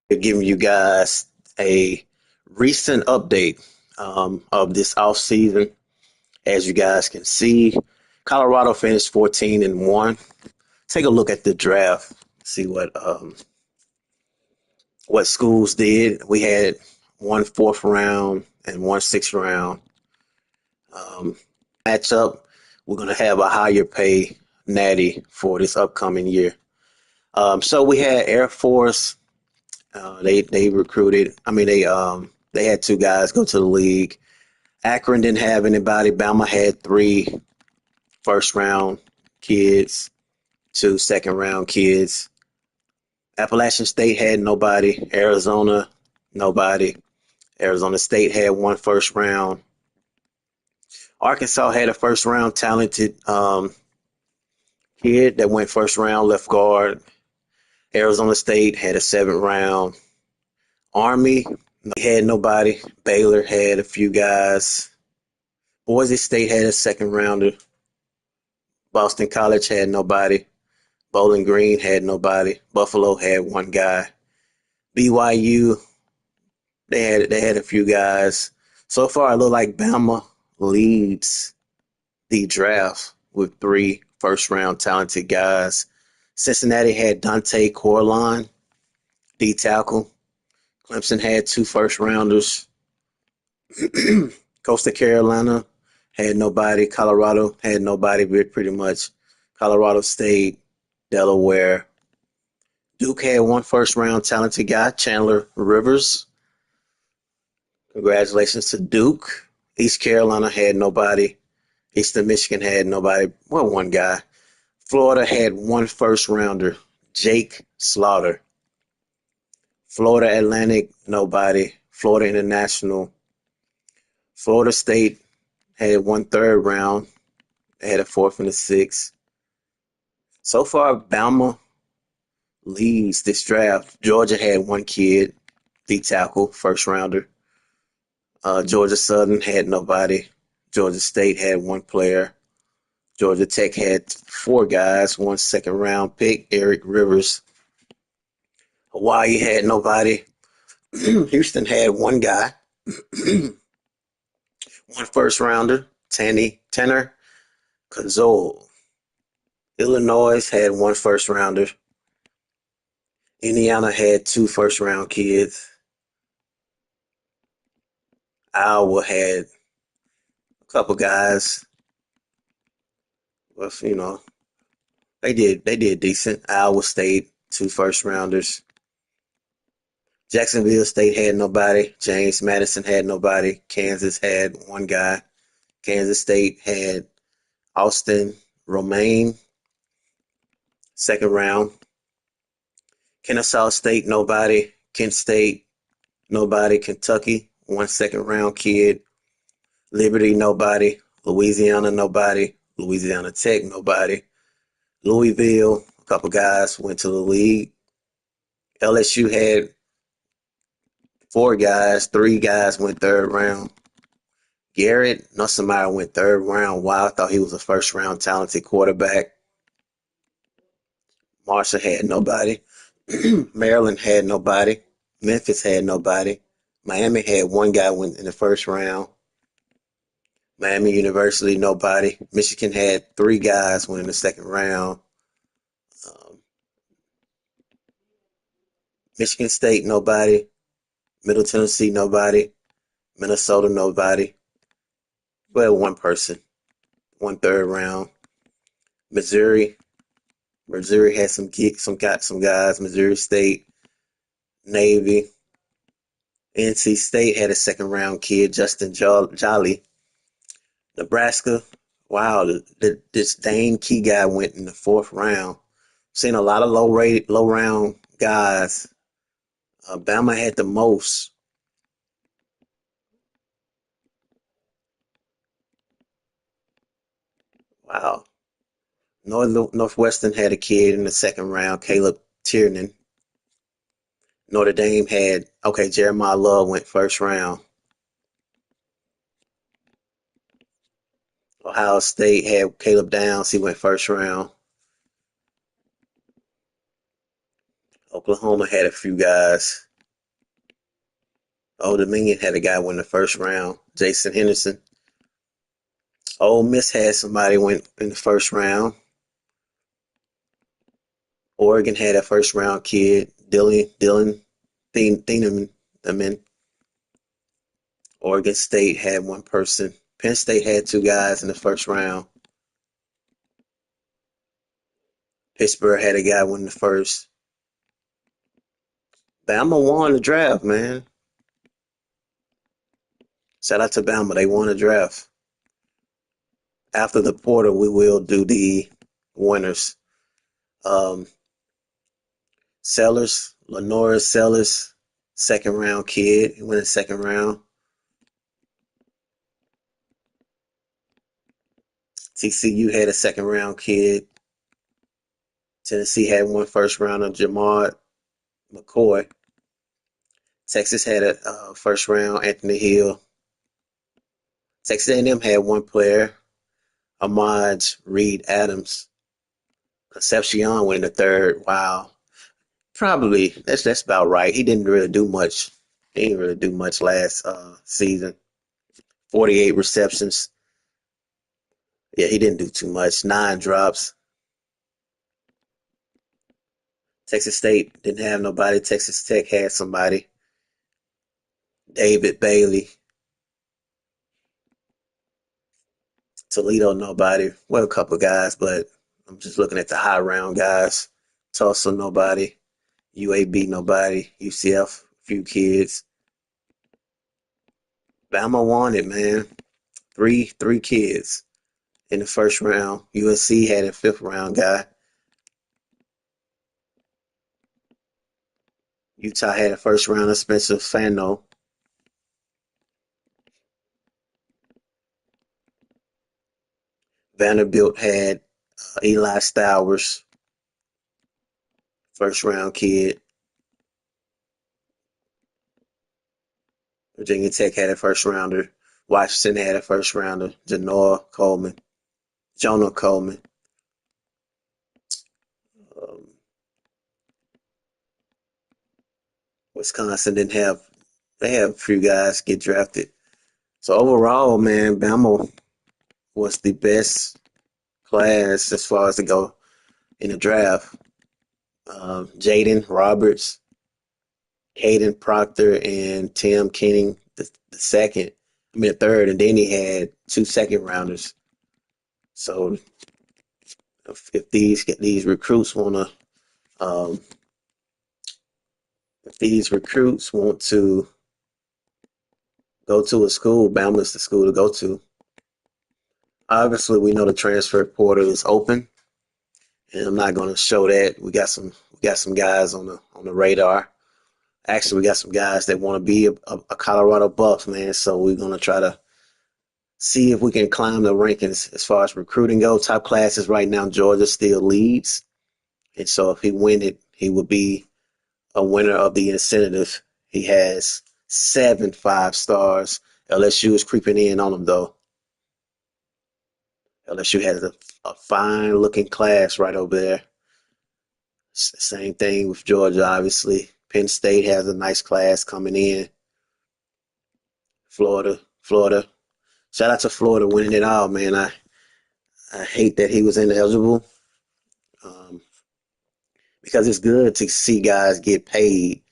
Giving you guys a recent update of this offseason. As you guys can see, Colorado finished 14-1. Take a look at the draft, see what schools did. We had one fourth round and one sixth round um, matchup. We're going to have a higher pay natty for this upcoming year. So we had Air Force. They recruited. I mean, they had two guys go to the league. Akron didn't have anybody. Bama had three first round kids, two second round kids. Appalachian State had nobody. Arizona, nobody. Arizona State had one first round. Arkansas had a first round talented kid that went first round left guard. Arizona State had a seventh round. Army had nobody. Baylor had a few guys. Boise State had a second rounder. Boston College had nobody. Bowling Green had nobody. Buffalo had one guy. BYU, they had a few guys. So far, it looked like Bama leads the draft with three first round talented guys. Cincinnati had Dante Corleone, D tackle. Clemson had two first rounders. Coastal Carolina had nobody. Colorado had nobody, pretty much. Colorado State, Delaware. Duke had one first round talented guy, Chandler Rivers. Congratulations to Duke. East Carolina had nobody. Eastern Michigan had nobody. Well, one guy. Florida had one first rounder, Jake Slaughter. Florida Atlantic, nobody. Florida International. Florida State had one third round. They had a fourth and a sixth. So far, Bama leads this draft. Georgia had one kid, D tackle, first rounder. Georgia Southern had nobody. Georgia State had one player. Georgia Tech had four guys, one second round pick, Eric Rivers. Hawaii had nobody. Houston had one guy, one first rounder, Tanner Kazole. Illinois had one first rounder. Indiana had two first round kids. Iowa had a couple guys. Well, they did decent. Iowa State, two first rounders. Jacksonville State had nobody. James Madison had nobody. Kansas had one guy. Kansas State had Austin Romaine, second round. Kennesaw State, nobody. Kent State, nobody. Kentucky, one second round kid. Liberty, nobody. Louisiana, nobody. Louisiana Tech, nobody. Louisville, a couple guys went to the league. LSU had four guys, three guys went third round. Garrett Nussmeier went third round. Wow, I thought he was a first round talented quarterback. Marshall had nobody. Maryland had nobody. Memphis had nobody. Miami had one guy went in the first round. Miami University, nobody. Michigan had three guys went in the second round. Um, Michigan State, nobody. Middle Tennessee, nobody. Minnesota, nobody. Well, one person, one third round. Missouri, Missouri had some guys. Missouri State, Navy. NC State had a second round kid, Justin Jolly. Nebraska, wow, this Dane Key guy went in the fourth round. Seen a lot of low round guys. Bama had the most. Wow. Northwestern had a kid in the second round, Caleb Tiernan. Notre Dame had, okay, Jeremiah Love went first round. Ohio State had Caleb Downs, he went first round. Oklahoma had a few guys. Old Dominion had a guy win the first round, Jason Henderson. Ole Miss had somebody went in the first round. Oregon had a first round kid, Dylan Thieneman. I mean, Oregon State had one person. Penn State had two guys in the first round. Pittsburgh had a guy win the first. Bama won the draft, man. Shout out to Bama. They won the draft. After the portal, we will do the winners. Um, Lenora Sellers, second round kid. He went in the second round. TCU had a second round kid. Tennessee had one first rounder, Jamar McCoy. Texas had a first round, Anthony Hill. Texas A&M had one player, Ahmad Reed Adams. Concepcion went in the third. Wow. Probably that's about right. He didn't really do much. He didn't really do much last season. 48 receptions. Yeah, he didn't do too much. 9 drops. Texas State didn't have nobody. Texas Tech had somebody. David Bailey. Toledo, nobody. Well, a couple guys, but I'm just looking at the high round guys. Tulsa, nobody. UAB, nobody. UCF, a few kids. Bama won it, man. Three kids in the first round. USC had a fifth round guy. Utah had a first rounder, Spencer Fano. Vanderbilt had Eli Stowers, first round kid. Virginia Tech had a first rounder. Washington had a first rounder, Jonah Coleman. Um, Wisconsin didn't have, they have a few guys get drafted. So overall, man, Bama was the best class as far as to go in the draft. Jaden Roberts, Caden Proctor, and Tim Kenning, the second. I mean, the third, and then he had 2 second rounders. So if these recruits want to, um, if these recruits want to go to a school, Bama's the school to go to. Obviously, we know the transfer portal is open, and I'm not going to show that. We got some guys on the radar. Actually, we got some guys that want to be a Colorado Buff, man. So we're going to try to see if we can climb the rankings as far as recruiting go. Top classes right now, Georgia still leads. And so if he win it, he would be a winner of the incentive. He has 7 5 stars. LSU is creeping in on him, though. LSU has a fine looking class right over there. Same thing with Georgia, obviously. Penn State has a nice class coming in. Florida. Shout out to Florida winning it all, man. I hate that he was ineligible, um, because it's good to see guys get paid,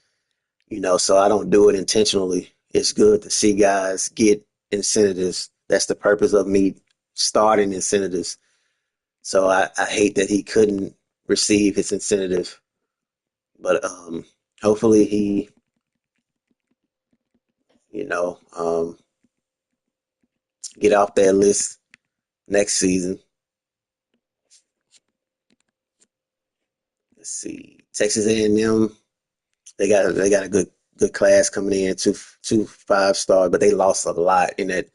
so I don't do it intentionally. It's good to see guys get incentives. That's the purpose of me starting incentives. So I hate that he couldn't receive his incentive. But hopefully he, get off that list next season. Let's see. Texas A&M, they got a good class coming in, two 5 stars, but they lost a lot in that.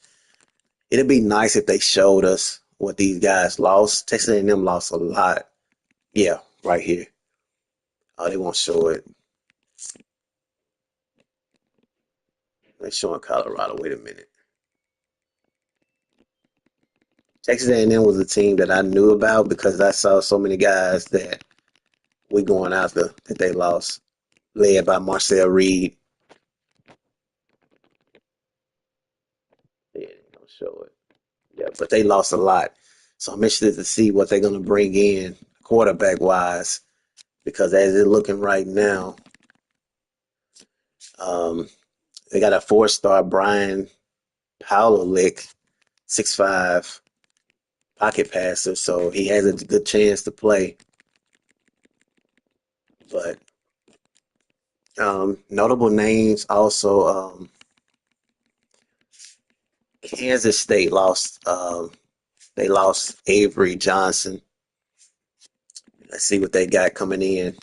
It'd be nice if they showed us what these guys lost. Texas A&M lost a lot. Yeah, right here. Oh, they won't show it. They're showing Colorado. Wait a minute. Texas A&M was a team that I knew about because I saw so many guys that we going after that they lost, led by Marcel Reed. show it. Yeah, but they lost a lot. So I'm interested to see what they're going to bring in quarterback wise because as it's looking right now, um, they got a 4-star Brian Powlick, 6'5" pocket passer, so he has a good chance to play. But notable names also, Kansas State lost. They lost Avery Johnson. Let's see what they got coming in.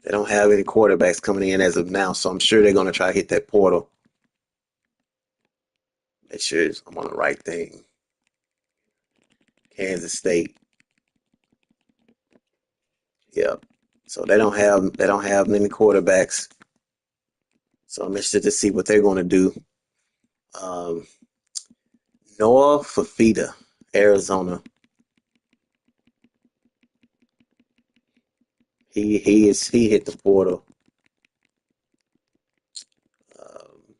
They don't have any quarterbacks coming in as of now, so I'm sure they're going to try to hit that portal. Make sure I'm on the right thing. Kansas State. Yep. So they don't have many quarterbacks. So I'm interested to see what they're going to do. Um, Noah Fafita, Arizona. He hit the portal. Um,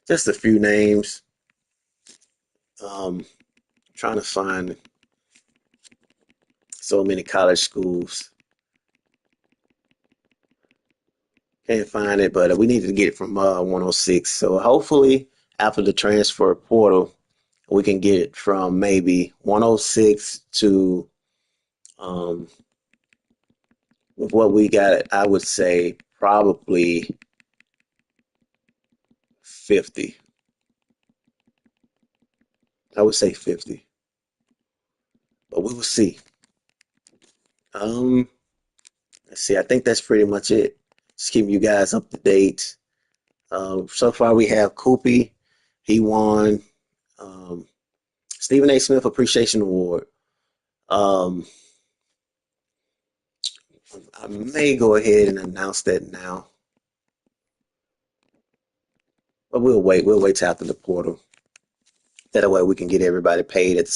just a few names. Trying to find so many college schools. Can't find it, but we need to get it from 106. So hopefully, after the transfer portal, we can get it from maybe 106 to um, with what we got. I would say probably 50. I would say 50, but we will see. Um, let's see. I think that's pretty much it. Just keeping you guys up to date. So far, we have Koopy. He won um, Stephen A. Smith Appreciation Award. Um, I may go ahead and announce that now, but we'll wait. We'll wait till after the portal. That way we can get everybody paid at the